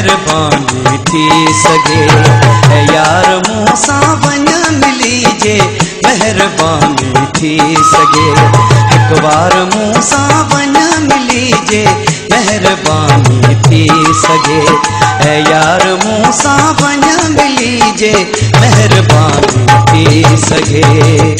मेहरबानी थी सगे। यार मूसा वन मिली जे मेहरबानी थी सगे। एक बार मूसा वन मिली जे मेहरबानी थी सगे। यार मूसा वन मिली जे मेहरबानी थी सगे।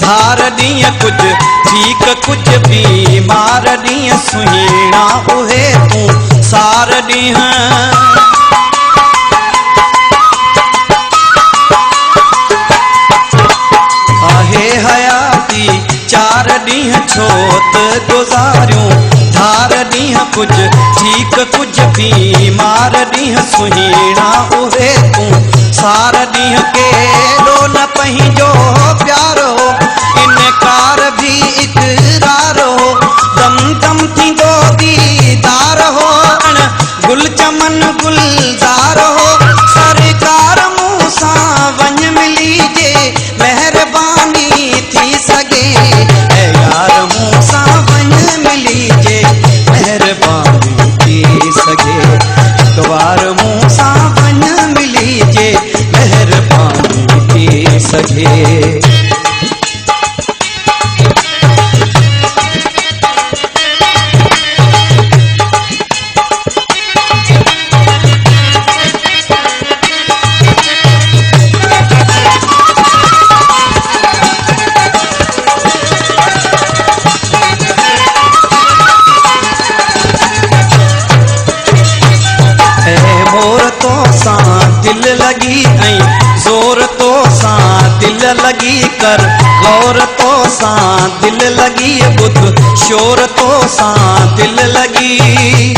धार ॾींहं कुछ ठीक कुछ बीमार ॾींहं सुहिणा उहे तूं सार ॾींहं। आहे हयाती 4 ॾींहं छो त गुज़ारियूं। धार ॾींहं कुछ ठीक कुछ बीमार ॾींहं सुहिणा उहे तूं सार ॾींहं। केॾो न पंहिंजो प्यार हो इनकार भी इकरार हो। दम दम थींदो दीदार हो गुल चमन गुलजार हो। सरकार मूसा वन मिली जे मेहरबानी थी सगे। यार मूसा वन मिली जे मेहरबानी थी सगे। एक बार मूसा वन मिली जे मेहरबानी थी सगे। दिल लगी ऐं ज़ोर तो सां दिल लगी कर गौर तो सां दिल लगी बुध शोर तो सां दिल लगी।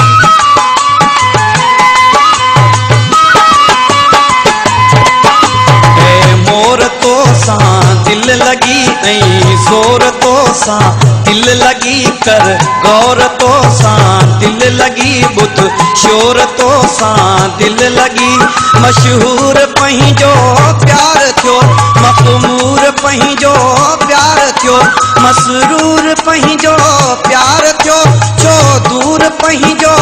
मोर तो सां दिल लगी ऐं ज़ोर तो सां दिल लगी कर गौर तो सां दिल लगी बुध शोर तो सां दिल लगी। मशहूर पंहिंजो प्यार थियो मक़मूर पंहिंजो प्यार थियो। मसरूर पंहिंजो प्यार थियो छो दूर पंहिंजो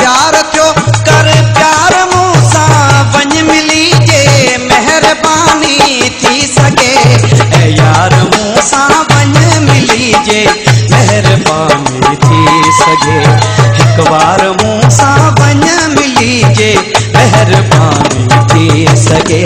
प्यार थियो। कर प्यार मूसा वन मिली जे मेहरबानी थी सगे। यार मूसा वन मिली जे मेहरबानी थी सगे। एक बार मूसा वन मिली जे मेहरबानी थी सगे।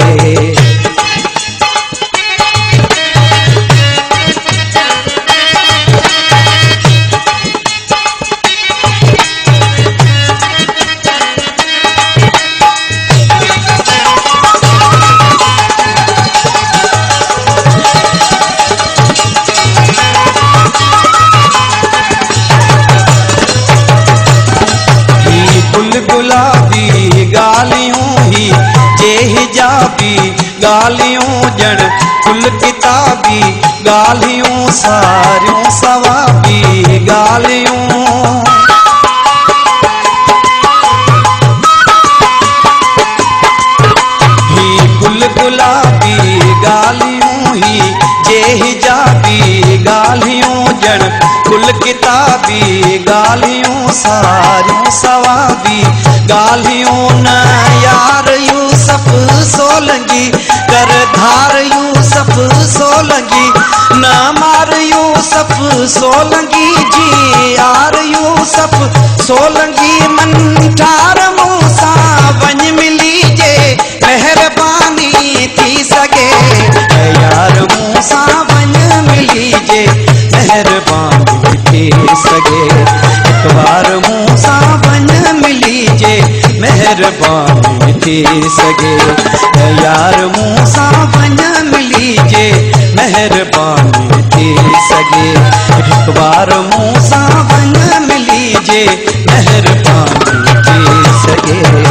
गुलाबी गालियों ही जे हिजाबी गालियों जण कुल किताबी गालियों सारियों सवाबी गालियों। ही कुल गुलाबी गालियों ही जे हिजाबी गालियों जण कुल किताबी गालियों सारियों सवाबी गालियों। न यार यूसुफ सोलंगी कर धार यूसुफ सोलंगी। न मार यूसुफ सोलंगी जी यार यूसुफ सोलंगी। मन ठार मूसा वन मिली जे मेहरबानी थी सगे। यार मूसा वन मिली जे मेहरबानी थी सगे। एक बार मूसा वन मिली जे मेहरबानी थी सगे। यार मूसा वन मिली जे मेहरबानी थी सगे। एक बार मूसा वन मिली जे मेहरबानी थी सगे।